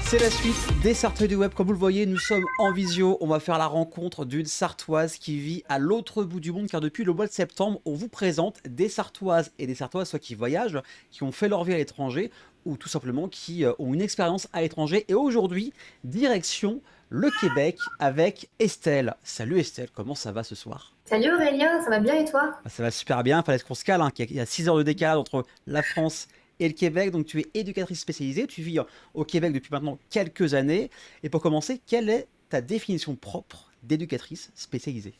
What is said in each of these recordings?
C'est la suite des Sarteux du Web. Comme vous le voyez, nous sommes en visio. On va faire la rencontre d'une Sartoise qui vit à l'autre bout du monde, car depuis le mois de septembre, on vous présente des Sartoises et des Sartoises, soit qui voyagent, qui ont fait leur vie à l'étranger, ou tout simplement qui ont une expérience à l'étranger. Et aujourd'hui, direction le Québec avec Estelle. Salut Estelle, comment ça va ce soir? Salut Aurélien, ça va bien et toi? Ça va super bien, il fallait qu'on se cale, hein, qu'il y a 6 heures de décalage entre la France et le Québec. Donc tu es éducatrice spécialisée, tu vis au Québec depuis maintenant quelques années. Et pour commencer, quelle est ta définition propre d'éducatrice spécialisée?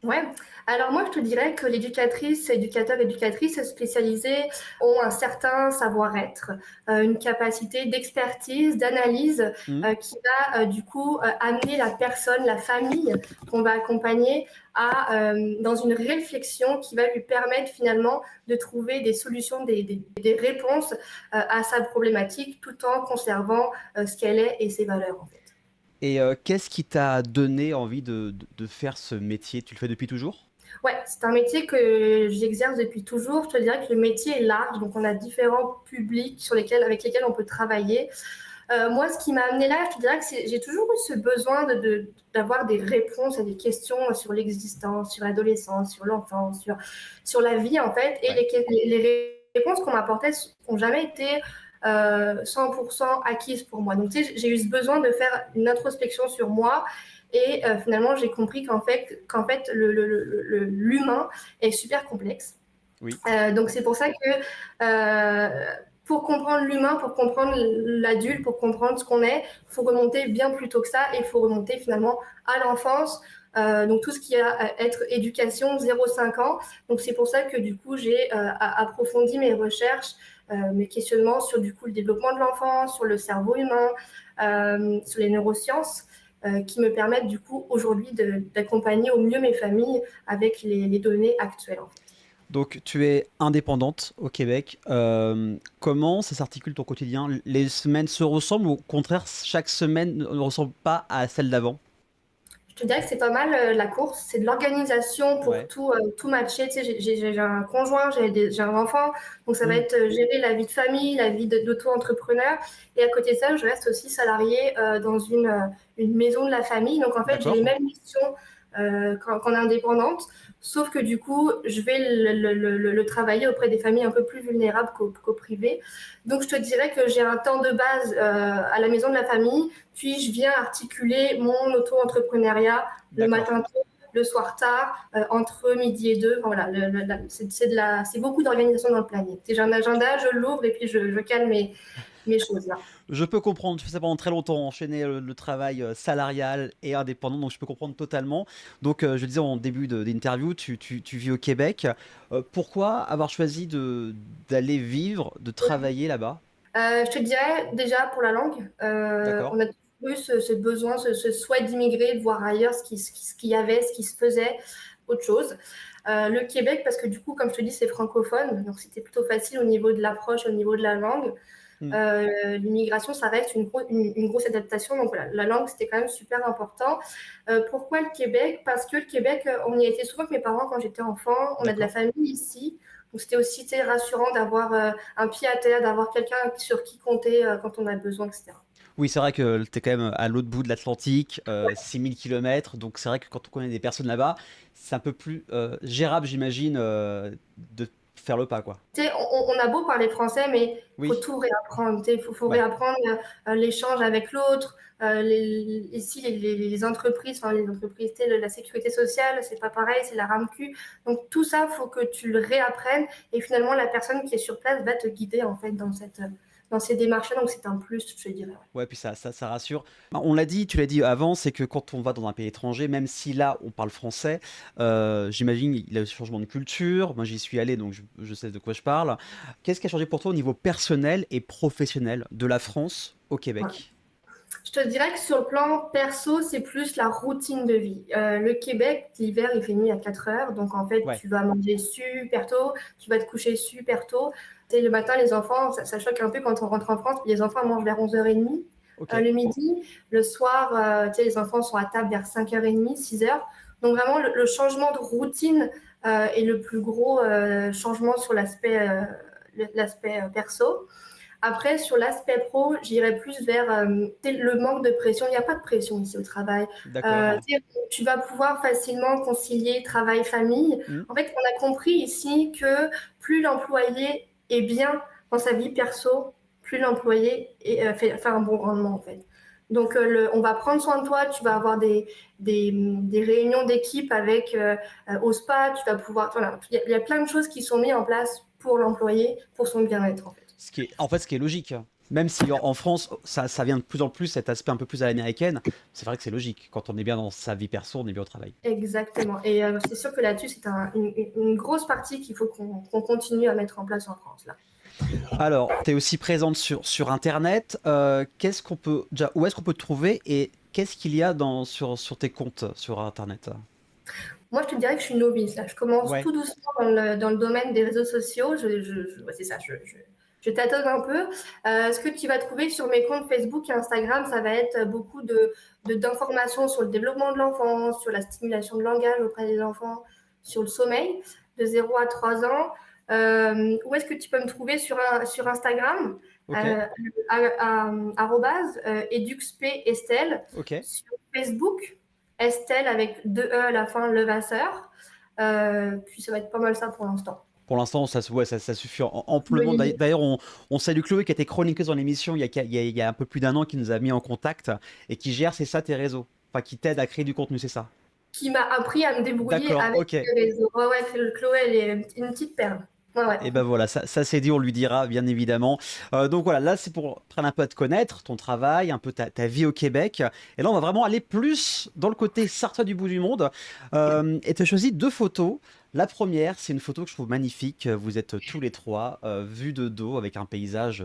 Ouais, alors moi je te dirais que l'éducatrice, éducateur, éducatrice spécialisés ont un certain savoir-être, une capacité d'expertise, d'analyse Hmm. qui va du coup amener la personne, la famille qu'on va accompagner dans une réflexion qui va lui permettre finalement de trouver des solutions, des réponses à sa problématique tout en conservant ce qu'elle est et ses valeurs en fait. Et qu'est-ce qui t'a donné envie de faire ce métier? Tu le fais depuis toujours? Ouais, c'est un métier que j'exerce depuis toujours. Je te dirais que le métier est large, donc on a différents publics avec lesquels on peut travailler. Moi, ce qui m'a amené là, je te dirais que j'ai toujours eu ce besoin d'avoir des réponses à des questions sur l'existence, sur l'adolescence, sur l'enfance, sur la vie en fait. Et Ouais. les réponses qu'on m'apportait n'ont jamais été 100% acquises pour moi. Donc, tu sais, j'ai eu ce besoin de faire une introspection sur moi et finalement, j'ai compris qu'en fait l'humain est super complexe. Oui. Donc, c'est pour ça que pour comprendre l'humain, pour comprendre l'adulte, pour comprendre ce qu'on est, il faut remonter bien plus tôt que ça et il faut remonter finalement à l'enfance. Donc, tout ce qui a à être éducation 0-5 ans. Donc, c'est pour ça que du coup, j'ai approfondi mes recherches, mes questionnements sur du coup le développement de l'enfant, sur le cerveau humain, sur les neurosciences qui me permettent du coup aujourd'hui d'accompagner au mieux mes familles avec les données actuelles en fait. Donc tu es indépendante au Québec. Comment ça s'articule ton quotidien? Les semaines se ressemblent ou au contraire, chaque semaine ne ressemble pas à celle d'avant? Je te dirais que c'est pas mal la course, c'est de l'organisation pour Ouais. tout matcher. Tu sais, j'ai un conjoint, j'ai un enfant, donc ça va Hmm. être gérer la vie de famille, la vie d'auto-entrepreneur. Et à côté de ça, je reste aussi salariée dans une maison de la famille. Donc en fait, j'ai les D'accord. mêmes missions qu'en indépendante, sauf que du coup, je vais le travailler auprès des familles un peu plus vulnérables qu'au privé. Donc je te dirais que j'ai un temps de base à la maison de la famille, puis je viens articuler mon auto-entrepreneuriat le D'accord. matin tôt, le soir tard, entre midi et deux. Enfin, voilà, c'est beaucoup d'organisation dans le planning. J'ai un agenda, je l'ouvre et puis je cale mes choses là. Je peux comprendre, tu fais ça pendant très longtemps, enchaîner le travail salarial et indépendant, donc je peux comprendre totalement. Donc je le disais en début d'interview, tu vis au Québec. Pourquoi avoir choisi d'aller vivre, de travailler là-bas? Je te dirais déjà pour la langue, D'accord. on a toujours eu ce besoin, ce souhait d'immigrer, de voir ailleurs ce qu'il y avait, ce qui se faisait, autre chose. Le Québec, parce que du coup, comme je te dis, c'est francophone, donc c'était plutôt facile au niveau de l'approche, au niveau de la langue. Hmm. L'immigration, ça reste une grosse adaptation, donc voilà, la langue, c'était quand même super important. Pourquoi le Québec? Parce que le Québec, on y a été souvent avec mes parents quand j'étais enfant, on a de la D'accord. famille ici, donc c'était aussi rassurant d'avoir un pied à terre, d'avoir quelqu'un sur qui compter quand on a besoin, etc. Oui, c'est vrai que tu es quand même à l'autre bout de l'Atlantique, 6000 km, donc c'est vrai que quand on connaît des personnes là-bas, c'est un peu plus gérable, j'imagine, de faire le pas, quoi. Tu sais, on a beau parler français, mais il faut Oui, tout réapprendre. Il faut ouais. réapprendre l'échange avec l'autre. Ici, les entreprises, enfin les entreprises, tu sais, la sécurité sociale, c'est pas pareil, c'est la RAMQ. Donc tout ça, il faut que tu le réapprennes. Et finalement, la personne qui est sur place va te guider en fait dans ces démarches-là. Donc c'est un plus, je te dirais. Ouais, puis ça rassure. Ben, on l'a dit, tu l'as dit avant, c'est que quand on va dans un pays étranger, même si là on parle français, j'imagine il y a eu ce changement de culture. Moi j'y suis allé, donc je sais de quoi je parle. Qu'est-ce qui a changé pour toi au niveau personnel et professionnel de la France au Ouais. Québec? Je te dirais que sur le plan perso, c'est plus la routine de vie. Le Québec, l'hiver, il fait nuit à 4 heures. Donc, en fait, Ouais, tu vas manger super tôt, tu vas te coucher super tôt. Tu sais, le matin, les enfants, ça choque un peu quand on rentre en France. Les enfants mangent vers 11h30 ok. le midi. Le soir, tu sais, les enfants sont à table vers 5h30, 6h. Donc, vraiment, le changement de routine est le plus gros changement sur l'aspect perso. Après, sur l'aspect pro, j'irais plus vers le manque de pression. Il n'y a pas de pression ici au travail. D'accord. Tu vas pouvoir facilement concilier travail-famille. Hmm. En fait, on a compris ici que plus l'employé est bien dans sa vie perso, plus l'employé fait un bon rendement, en fait. Donc, on va prendre soin de toi. Tu vas avoir des réunions d'équipe avec au spa. Tu vas pouvoir. Voilà, il y a plein de choses qui sont mises en place pour l'employé, pour son bien-être, en fait. Ce qui est logique. Même si en France, ça vient de plus en plus, cet aspect un peu plus à l'américaine, c'est vrai que c'est logique. Quand on est bien dans sa vie perso, on est bien au travail. Exactement. Et c'est sûr que là-dessus, c'est une grosse partie qu'il faut qu'on continue à mettre en place en France, là. Alors, tu es aussi présente sur Internet. Qu'est-ce qu'on peut, déjà, où est-ce qu'on peut te trouver et qu'est-ce qu'il y a sur tes comptes sur Internet? Moi, je te dirais que je suis novice, là. Je commence Ouais, tout doucement dans le domaine des réseaux sociaux. Ouais, c'est ça, je tâtonne un peu. Ce que tu vas trouver sur mes comptes Facebook et Instagram, ça va être beaucoup d'informations sur le développement de l'enfant, sur la stimulation de langage auprès des enfants, sur le sommeil de 0 à 3 ans. Où est-ce que tu peux me trouver sur Instagram? ok, euh, @eduxpestelle. ok. Sur Facebook, Estelle avec 2 E à la fin, Levasseur. Puis ça va être pas mal ça pour l'instant. Pour l'instant, ça suffit amplement. Oui, D'ailleurs, on salue Chloé qui a été chroniqueuse dans l'émission il y a un peu plus d'un an, qui nous a mis en contact et qui gère, c'est ça, tes réseaux. Enfin, qui t'aide à créer du contenu, c'est ça. qui m'a appris à me débrouiller D'accord, avec ok. les réseaux. Ouais, ouais, Chloé, elle est une petite perle. Ouais, ouais. Et ben voilà, ça c'est dit, on lui dira, bien évidemment. Donc voilà, là c'est pour prendre un peu à te connaître, ton travail, un peu ta vie au Québec. Et là, on va vraiment aller plus dans le côté sartois du bout du monde. Et tu as choisi 2 photos. La première, c'est une photo que je trouve magnifique. Vous êtes tous les trois vus de dos avec un paysage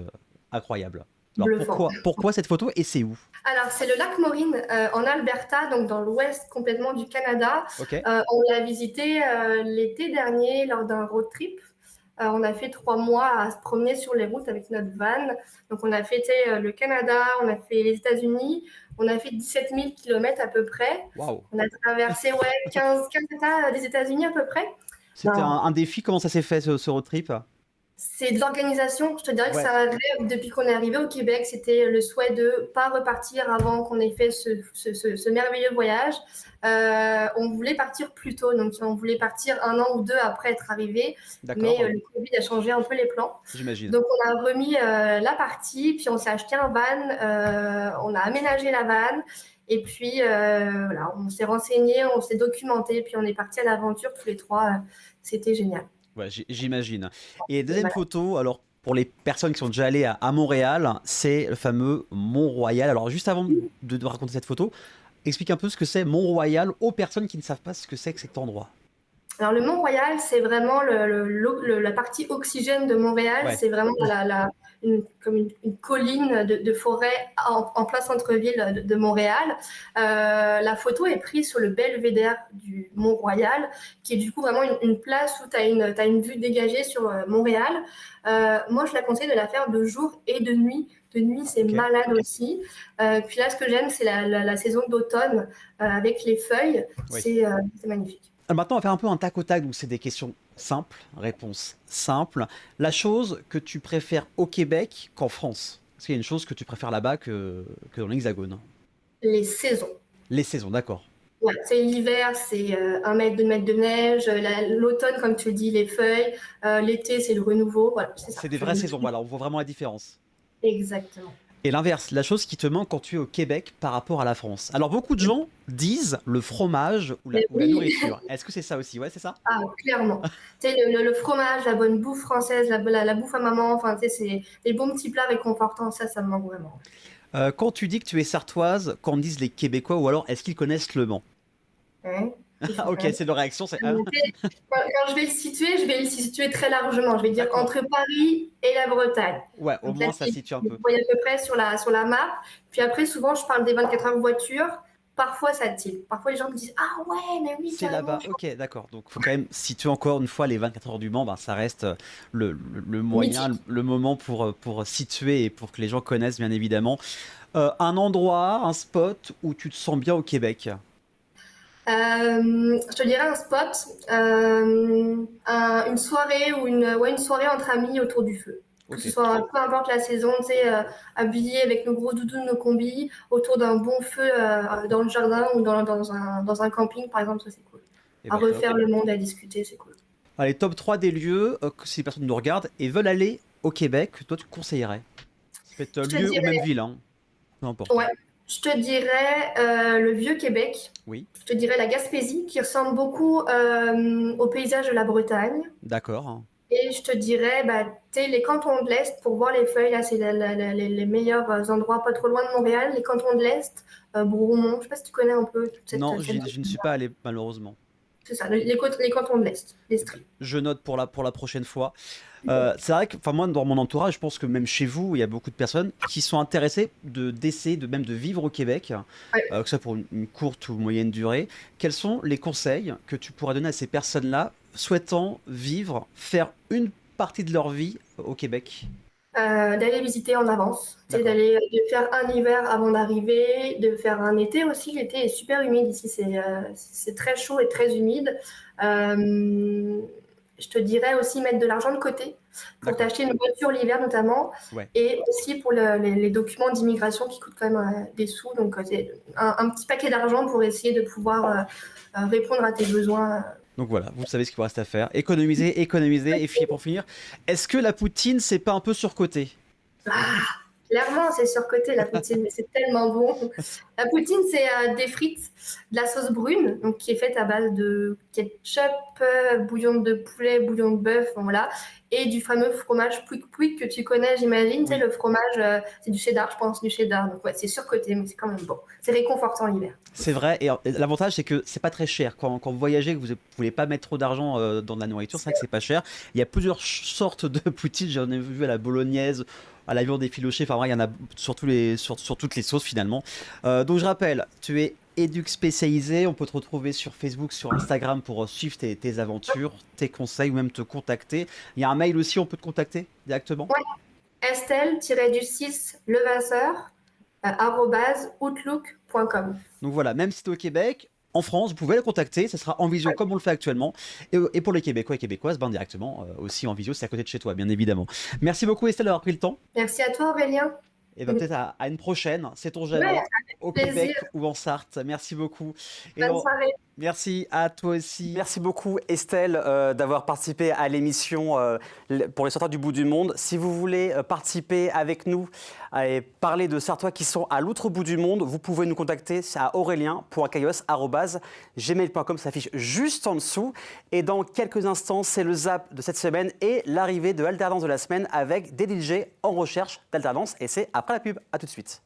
incroyable. Alors Bluffant. pourquoi cette photo et c'est où? Alors, c'est le lac Maureen en Alberta, donc dans l'ouest complètement du Canada. Ok, On l'a visité l'été dernier lors d'un road trip. On a fait 3 mois à se promener sur les routes avec notre van. Donc, on a fait le Canada, on a fait les États-Unis, on a fait 17 000 kilomètres à peu près. waouh. On a traversé 15 États des États-Unis à peu près. C'était Non, un défi, comment ça s'est fait ce road trip? c'est de l'organisation. Je te dirais que c'est Ouais, un rêve depuis qu'on est arrivé au Québec. C'était le souhait de ne pas repartir avant qu'on ait fait ce merveilleux voyage. On voulait partir plus tôt, donc on voulait partir 1 an ou 2 après être arrivé. Mais d'accord, le Covid a changé un peu les plans. j'imagine. Donc on a remis la partie, puis on s'est acheté un van, on a aménagé la van. Et puis voilà, on s'est renseigné, on s'est documenté, puis on est parti à l'aventure tous les trois. C'était génial. Ouais, j'imagine. Et deuxième Voilà. photo, alors pour les personnes qui sont déjà allées à Montréal, c'est le fameux Mont-Royal. Alors juste avant de raconter cette photo, explique un peu ce que c'est Mont-Royal aux personnes qui ne savent pas ce que c'est que cet endroit. Alors, le Mont-Royal, c'est vraiment la partie oxygène de Montréal. Ouais, C'est vraiment comme une colline de forêt en plein centre-ville de Montréal. La photo est prise sur le belvédère du Mont-Royal, qui est du coup vraiment une place où t'as une vue dégagée sur Montréal. Moi, je la conseille de la faire de jour et de nuit. De nuit, c'est ok, malade aussi. Puis là, ce que j'aime, c'est la saison d'automne avec les feuilles. oui. C'est magnifique. Alors maintenant, on va faire un peu un tac au tac, donc c'est des questions simples, réponses simples. La chose que tu préfères au Québec qu'en France? Est-ce qu'il y a une chose que tu préfères là-bas que dans l'Hexagone? Les saisons. Les saisons, d'accord. Ouais, c'est l'hiver, c'est 1 mètre, 2 mètres de neige. L'automne, comme tu le dis, les feuilles. L'été, c'est le renouveau. Voilà, c'est ça. C'est des vraies saisons, voilà, on voit vraiment la différence. Exactement. Et l'inverse, la chose qui te manque quand tu es au Québec par rapport à la France. Alors beaucoup de gens disent le fromage Mais ou la oui, nourriture. Est-ce que c'est ça aussi? Ouais, c'est ça? ah, clairement. Tu sais, le fromage, la bonne bouffe française, la bouffe à maman, enfin, tu sais, c'est des bons petits plats réconfortants. Ça me manque vraiment. Quand tu dis que tu es sartoise, quand disent les Québécois, ou alors est-ce qu'ils connaissent le Mans? Hein. Il faut quand Ok, même c'est leur réaction, c'est ah, noter. Quand je vais le situer très largement. Je vais dire d'accord. entre Paris et la Bretagne. Ouais, au Donc là, moins ça situe un vous peu. voyez à peu près sur la map. Puis après, souvent, je parle des 24 heures voiture. Parfois, ça tilte. Parfois, les gens me disent ah ouais, mais oui, C'est carrément. là-bas, ok, d'accord. Donc il faut quand même situer encore une fois les 24 heures du Mans, ben, ça reste le moyen, Mythique. le moment pour situer et pour que les gens connaissent bien évidemment. Un endroit, un spot où tu te sens bien au Québec. Je te dirais un spot, une soirée ou ouais, une soirée entre amis autour du feu. Que Ok. ce soit, peu importe la saison, tu sais, habillés avec nos gros doudous, nos combis, autour d'un bon feu dans le jardin ou dans un camping, par exemple, ça c'est cool. Et À bah top. refaire le monde, à discuter, c'est cool. Allez, top 3 des lieux que si les personnes nous regardent et veulent aller au Québec, que toi tu conseillerais. Ça peut être Je te lieu ou même dirais, ville, hein. Peu importe. ouais, je te dirais le Vieux-Québec, Oui, je te dirais la Gaspésie, qui ressemble beaucoup au paysage de la Bretagne. d'accord, hein. Et je te dirais, bah, tu sais, les cantons de l'Est, pour voir les feuilles, là, c'est les meilleurs endroits, pas trop loin de Montréal. Les cantons de l'Est, Bromont, je sais pas si tu connais un peu toute Non, cette je ne suis pas allé, malheureusement. c'est ça, les cantons de l'Est, Eh ben, l'Estrie. je note pour la prochaine fois. C'est vrai que, enfin moi, dans mon entourage, je pense que même chez vous, il y a beaucoup de personnes qui sont intéressées d'essayer même de vivre au Québec, Ouais. que ce soit pour une courte ou moyenne durée. Quels sont les conseils que tu pourrais donner à ces personnes-là souhaitant vivre, faire une partie de leur vie au Québec? D'aller visiter en avance, tu sais, D'accord. de faire un hiver avant d'arriver, de faire un été aussi. L'été est super humide ici, c'est très chaud et très humide. Euh, je te dirais aussi mettre de l'argent de côté pour D'accord. t'acheter une voiture l'hiver notamment, Ouais. et aussi pour les documents d'immigration qui coûtent quand même des sous. Donc c'est un petit paquet d'argent pour essayer de pouvoir répondre à tes besoins. Donc voilà, vous savez ce qu'il vous reste à faire. Économiser, économiser. Et puis pour finir, est-ce que la poutine, c'est pas un peu surcoté? Ah, clairement, c'est surcoté la poutine, mais c'est tellement bon. La poutine, c'est des frites, de la sauce brune, donc qui est faite à base de ketchup, bouillon de poulet, bouillon de bœuf, voilà, et du fameux fromage pouic pouic que tu connais, j'imagine. Tu sais, Oui. le fromage, c'est du cheddar, je pense, du cheddar. Donc ouais, c'est surcoté, mais c'est quand même bon. C'est réconfortant l'hiver. C'est vrai, et l'avantage c'est que c'est pas très cher. Quand vous voyagez, que vous ne voulez pas mettre trop d'argent dans de la nourriture, c'est vrai que c'est pas cher. Il y a plusieurs sortes de poutine, j'en ai vu à la bolognaise, à la viande effilochée, enfin vrai, il y en a sur, sur toutes les sauces finalement. Donc je rappelle, tu es éduc spécialisé, on peut te retrouver sur Facebook, sur Instagram pour suivre tes aventures, tes conseils ou même te contacter. Il y a un mail aussi, on peut te contacter directement. Ouais, Estelle-du-6 Levasseur, outlook.com. Donc voilà, même si tu es au Québec, en France, vous pouvez le contacter, ça sera en visio comme on le fait actuellement. Et pour les Québécois et Québécoises, ben directement aussi en visio, c'est à côté de chez toi, bien évidemment. Merci beaucoup Estelle d'avoir pris le temps. Merci à toi, Aurélien. Et ben peut-être à une prochaine, sait-on Ouais, jamais, au plaisir. Québec ou en Sarthe. Merci beaucoup. Et Bonne soirée. merci à toi aussi. Merci beaucoup Estelle d'avoir participé à l'émission pour les sorteurs du bout du monde. Si vous voulez participer avec nous et parler de Sartois qui sont à l'autre bout du monde, vous pouvez nous contacter à aurélien.caillos@gmail.com, ça s'affiche juste en dessous. Et dans quelques instants, c'est le zap de cette semaine et l'arrivée de l'alternance de la semaine avec des DJ en recherche d'alternance. Et c'est après la pub. À tout de suite.